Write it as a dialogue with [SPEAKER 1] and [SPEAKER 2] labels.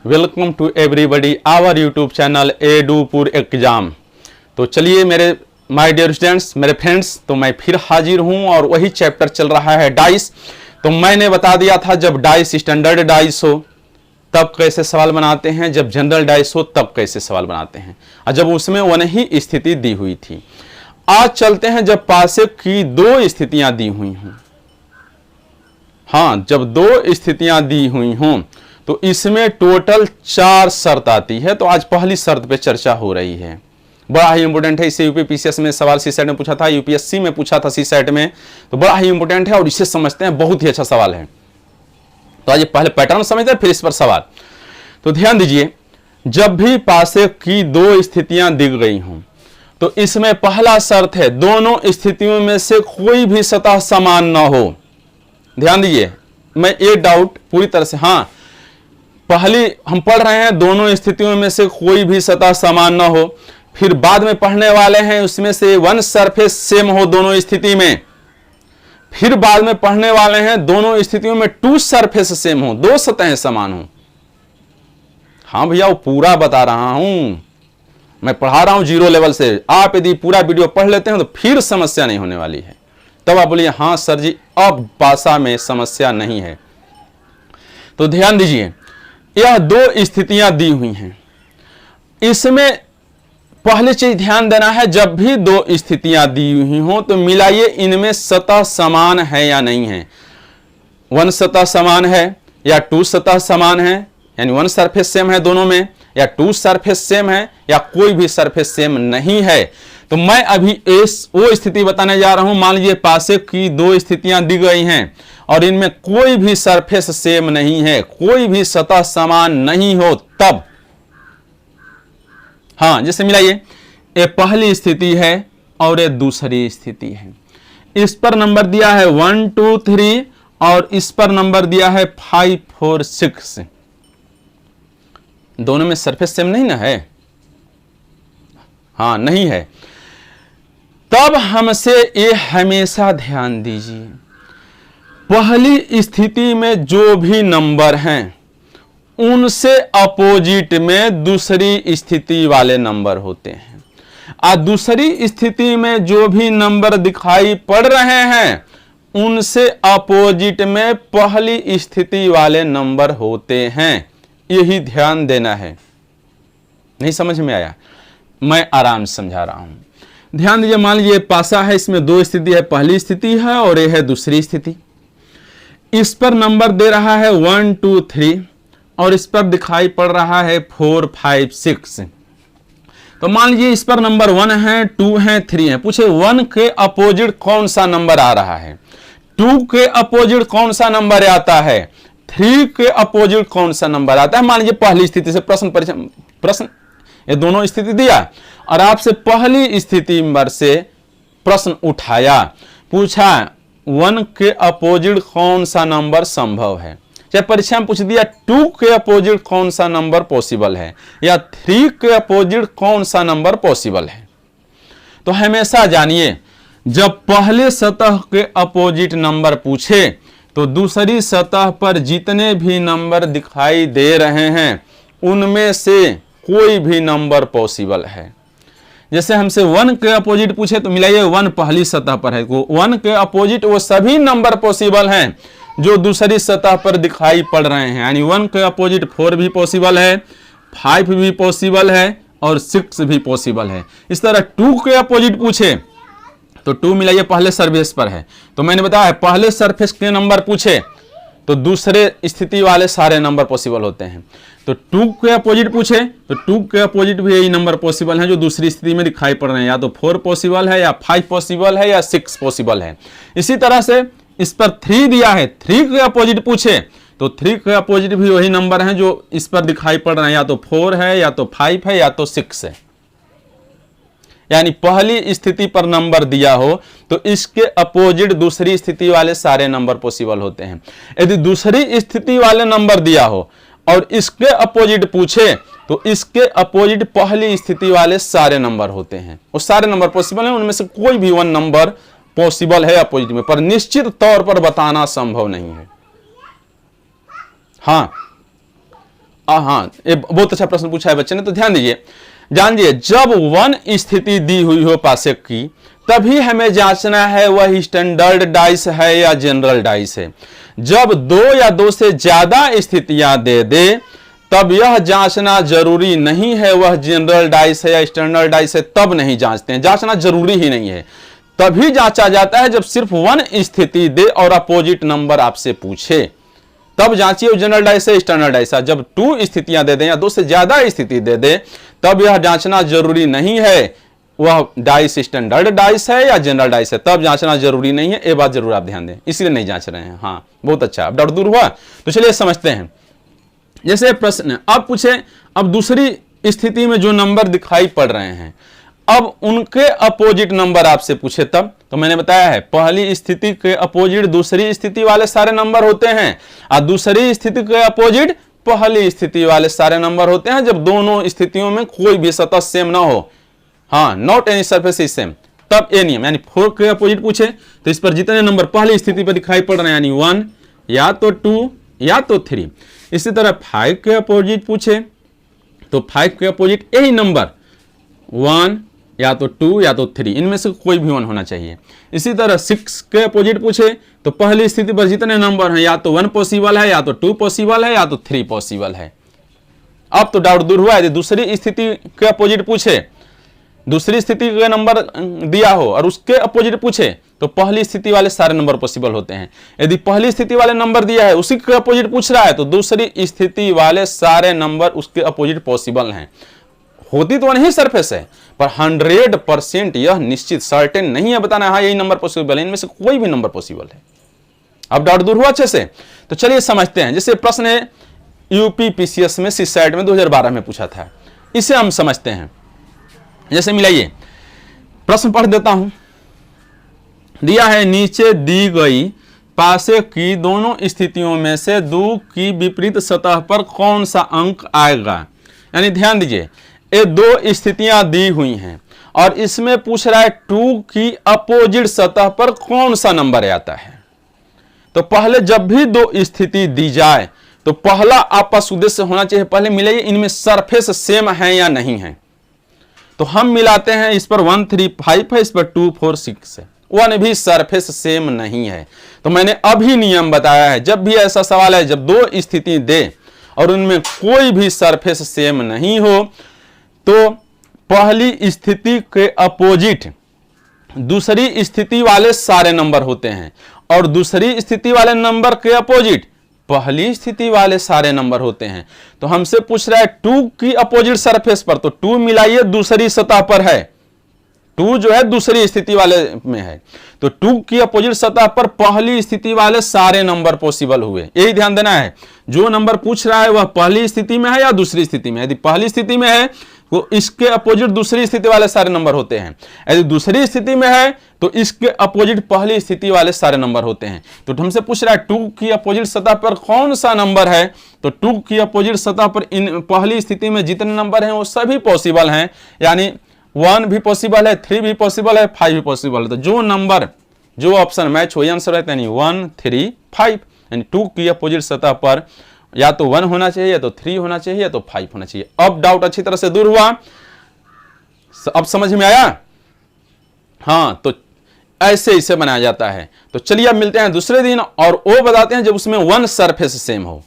[SPEAKER 1] Welcome to everybody our YouTube channel एडुपुर exam. तो चलिए मेरे माय डियर स्टूडेंट्स, मेरे फ्रेंड्स, तो मैं फिर हाजिर हूं और वही चैप्टर चल रहा है डाइस। तो मैंने बता दिया था जब डाइस स्टैंडर्ड डाइस हो तब कैसे सवाल बनाते हैं, जब जनरल डाइस हो तब कैसे सवाल बनाते हैं, और जब उसमें वन ही स्थिति दी हुई थी। आज चलते हैं जब पासे की दो स्थितियां दी हुई हों। हाँ, जब दो स्थितियां दी हुई हों तो इसमें टोटल 4 शर्त आती है। तो आज पहली शर्त पे चर्चा हो रही है, बड़ा ही इंपॉर्टेंट है। इसे यूपीपीसीएस में सवाल सी सेट में पूछा था, यूपीएससी में पूछा था सी सेट में, तो बड़ा ही इंपॉर्टेंट है और इसे समझते हैं, बहुत ही अच्छा सवाल है। तो आज पहले पैटर्न समझते हैं फिर इस पर सवाल। तो ध्यान दीजिए, जब भी पासे की दो स्थितियां दी गई हों तो इसमें पहला शर्त है दोनों स्थितियों में से कोई भी सतह समान ना हो। ध्यान दीजिए, मैं ये डाउट पूरी तरह से, हाँ पहली हम पढ़ रहे हैं दोनों स्थितियों में से कोई भी सतह समान ना हो, फिर बाद में पढ़ने वाले हैं उसमें से वन सरफेस सेम हो दोनों स्थिति में, फिर बाद में पढ़ने वाले हैं दोनों स्थितियों में 2 सरफेस सेम हो, 2 सतहें समान हो। हाँ भैया, वो पूरा बता रहा हूं, मैं पढ़ा रहा हूं 0 लेवल से। आप यदि पूरा वीडियो पढ़ लेते हैं तो फिर समस्या नहीं होने वाली है। तब आप बोलिए हाँ सर जी अब भाषा में समस्या नहीं है। तो ध्यान दीजिए, यह 2 स्थितियां दी हुई हैं। इसमें पहली चीज ध्यान देना है, जब भी 2 स्थितियां दी हुई हों तो मिलाइए इनमें सतह समान है या नहीं है। 1 सतह समान है या 2 सतह समान है, यानी 1 सरफेस सेम है दोनों में, या 2 सरफेस सेम है, या कोई भी सरफेस सेम नहीं है। तो मैं अभी वो स्थिति बताने जा रहा हूं। मान लीजिए पासे की 2 स्थितियां दी गई हैं और इनमें कोई भी सरफेस सेम नहीं है, कोई भी सतह समान नहीं हो, तब हाँ जैसे मिलाइए, ये पहली स्थिति है और ये दूसरी स्थिति है। इस पर नंबर दिया है 1 2 3 और इस पर नंबर दिया है 5 4 6। दोनों में सरफेस सेम नहीं ना है, हाँ नहीं है। तब हमसे ये हमेशा ध्यान दीजिए, पहली स्थिति में जो भी नंबर हैं उनसे अपोजिट में दूसरी स्थिति वाले नंबर होते हैं, और दूसरी स्थिति में जो भी नंबर दिखाई पड़ रहे हैं उनसे अपोजिट में पहली स्थिति वाले नंबर होते हैं। यही ध्यान देना है। नहीं समझ में आया? मैं आराम से समझा रहा हूं। ध्यान दीजिए, मान लीजिए पासा है, इसमें 2 स्थिति है, पहली स्थिति है और यह है दूसरी स्थिति। इस पर नंबर दे रहा है 1 2 3 और इस पर दिखाई पड़ रहा है 4 5 6। तो मान लीजिए इस पर नंबर 1 है, 2 है, 3 है। पूछे 1 के अपोजिट कौन सा नंबर आ रहा है, 2 के अपोजिट कौन सा नंबर आता है, 3 के अपोजिट कौन सा नंबर आता है। मान लीजिए पहली स्थिति से प्रश्न ये दोनों स्थिति दिया और आपसे पहली स्थिति नंबर से प्रश्न उठाया, पूछा 1 के अपोजिट कौन सा नंबर संभव है। चाहे परीक्षा में पूछ दिया 2 के अपोजिट कौन सा नंबर पॉसिबल है या 3 के अपोजिट कौन सा नंबर पॉसिबल है। तो हमेशा जानिए, जब पहले सतह के अपोजिट नंबर पूछे तो दूसरी सतह पर जितने भी नंबर दिखाई दे रहे हैं उनमें से कोई भी नंबर पॉसिबल है। जैसे हमसे 1 के अपोजिट पूछे तो मिलाइए 1 पहली सतह पर है, 1 के अपोजिट वो सभी नंबर पॉसिबल हैं जो दूसरी सतह पर दिखाई पड़ रहे हैं। यानी 1 के अपोजिट 4 भी पॉसिबल है, 5 भी पॉसिबल है और 6 भी पॉसिबल है। इस तरह 2 के अपोजिट पूछे तो 2 मिलाइए पहले सरफेस पर है, तो मैंने बताया पहले सरफेस के नंबर पूछे तो दूसरे स्थिति वाले सारे नंबर पॉसिबल होते हैं। तो 2 के अपोजिट पूछे तो 2 के अपोजिट भी यही नंबर पॉसिबल हैं जो दूसरी स्थिति में दिखाई पड़ रहे हैं, या तो 4 पॉसिबल है या 5 पॉसिबल है या 6 पॉसिबल है। इसी तरह से इस पर 3 दिया है, 3 के अपोजिट पूछे तो 3 के अपोजिट भी वही नंबर हैं जो इस पर दिखाई पड़ रहे हैं, या तो 4 है या तो 5 है या तो 6 है। यानी पहली स्थिति पर नंबर दिया हो तो इसके अपोजिट दूसरी स्थिति वाले सारे नंबर पॉसिबल होते हैं। यदि दूसरी स्थिति वाले नंबर दिया हो और इसके अपोजिट पूछे तो इसके अपोजिट पहली स्थिति वाले सारे नंबर होते हैं। वो सारे नंबर पॉसिबल हैं, उनमें से कोई भी 1 नंबर पॉसिबल है अपोजिट में, पर निश्चित तौर पर बताना संभव नहीं है। हाँ, हाँ, ये बहुत अच्छा प्रश्न पूछा है बच्चे ने, तो ध्यान दीजिए, जानिए, जब 1 स्थिति दी हुई हो पासेक की, तभी हमें जांचना है वह स्टैंडर्ड डाइस है या जनरल डाइस है। जब 2 या 2 से ज्यादा स्थितियां दे दे, तब यह जांचना जरूरी नहीं है वह जनरल डाइस है या स्टैंडर्ड डाइस है, तब नहीं जांचते हैं, जांचना जरूरी ही नहीं है। तभी जांचा जाता है जब सिर्फ 1 स्थिति दे और अपोजिट नंबर आपसे पूछे, तब जांचिए जनरल डाइस है स्टैंडर्ड डाइस है। जब 2 स्थितियां दे दें या 2 से ज्यादा स्थिति दे दे, तब यह जांचना जरूरी नहीं है वह डाइस स्टैंडर्ड डाइस है या जनरल डाइस है, तब जांचना जरूरी नहीं है। ये बात जरूर आप ध्यान दें, इसलिए नहीं जांच रहे हैं। हाँ, बहुत अच्छा, अब डाउट दूर हुआ। तो चलिए समझते हैं। जैसे प्रश्न अब पूछे, अब दूसरी स्थिति में जो नंबर दिखाई पड़ रहे हैं, अब उनके अपोजिट नंबर आपसे पूछे तब, तो मैंने बताया है पहली स्थिति के अपोजिट दूसरी स्थिति वाले सारे नंबर होते हैं, और दूसरी स्थिति के अपोजिट पहली स्थिति वाले सारे नंबर होते हैं, जब दोनों स्थितियों में कोई भी सतह सेम ना हो। हाँ, not any surface is same, तब ये नियम, यानी 4 के अपोजिट पूछे तो इस पर जितने नंबर पहली स्थिति पर दिखाई पड़ रहे हैं, यानी 1 या तो 2 या तो 3। इसी तरह 5 के अपोजिट पूछे तो 5 के अपोजिट यही नंबर 1 या तो 2 या तो 3, इनमें से कोई भी 1 होना चाहिए। इसी तरह 6 के अपोजिट पूछे तो पहली स्थिति पर जितने नंबर हैं, या तो 1 पॉसिबल है, या तो 2 पॉसिबल है, या तो 3 पॉसिबल है। अब तो डाउट दूर हुआ। यदि दूसरी स्थिति के अपोजिट पूछे, दूसरी स्थिति का नंबर दिया हो और उसके अपोजिट पूछे, तो पहली स्थिति वाले सारे नंबर पॉसिबल होते हैं। यदि पहली स्थिति वाले नंबर दिया है, उसी के अपोजिट पूछ रहा है, तो दूसरी स्थिति वाले सारे नंबर उसके अपोजिट पॉसिबल हैं। होती तो नहीं सरफेस है, पर 100% यह निश्चित सर्टेन नहीं है बताना हाँ यही नंबर पॉसिबल है, इनमें से कोई भी नंबर पॉसिबल है। अब डाउट दूर हुआ अच्छे से। तो चलिए समझते हैं। जैसे प्रश्न है यूपी पीसीएस में सीसैट में 2012 में पूछा था, इसे हम समझते हैं। जैसे मिलाइए, प्रश्न पढ़ देता हूं। दिया है, नीचे दी गई पासे की दोनों स्थितियों में से 2 की विपरीत सतह पर कौन सा अंक आएगा। यानी ध्यान दीजिए, ये 2 स्थितियां दी हुई हैं और इसमें पूछ रहा है 2 की अपोजिट सतह पर कौन सा नंबर आता है। तो पहले जब भी 2 स्थिति दी जाए तो पहला आपका उद्देश्य होना चाहिए, पहले मिलाइए इनमें सरफेस सेम है या नहीं है। तो हम मिलाते हैं, इस पर 1 3 5 है, इस पर 2 4 6 है, 1 भी सरफेस सेम नहीं है। तो मैंने अभी नियम बताया है, जब भी ऐसा सवाल है, जब 2 स्थिति दे और उनमें कोई भी सरफेस सेम नहीं हो, तो पहली स्थिति के अपोजिट दूसरी स्थिति वाले सारे नंबर होते हैं और दूसरी स्थिति वाले नंबर के अपोजिट पहली स्थिति वाले सारे नंबर होते हैं। तो हमसे पूछ रहा है 2 की अपोजिट सरफेस पर, तो 2 मिलाइए दूसरी सतह पर है, 2 जो है दूसरी स्थिति वाले में है, तो 2 की अपोजिट सतह पर पहली स्थिति वाले सारे नंबर पॉसिबल हुए। यही ध्यान देना है, जो नंबर पूछ रहा है वह पहली स्थिति में है या दूसरी स्थिति में। यदि पहली स्थिति में है तो इसके अपोजिट दूसरी स्थिति वाले सारे नंबर होते हैं, यदि दूसरी स्थिति में है तो इसके अपोजिट पहली स्थिति वाले सारे नंबर होते हैं। तो हमसे पूछ रहा है 2 की अपोजिट सतह पर कौन सा नंबर है, तो 2 की अपोजिट सतह पर इन पहली स्थिति में जितने नंबर हैं वो सभी पॉसिबल हैं, यानी 1 भी पॉसिबल है, 3 भी पॉसिबल है, 5 भी पॉसिबल है। तो जो नंबर, जो ऑप्शन मैच हो आंसर रहता है, यानी 1 3 5, यानी 2 की अपोजिट सतह पर या तो 1 होना चाहिए, या तो 3 होना चाहिए, या तो 5 होना चाहिए। अब डाउट अच्छी तरह से दूर हुआ, अब समझ में आया। हाँ, तो ऐसे इसे बनाया जाता है। तो चलिए अब मिलते हैं दूसरे दिन और वो बताते हैं जब उसमें 1 सरफेस सेम हो।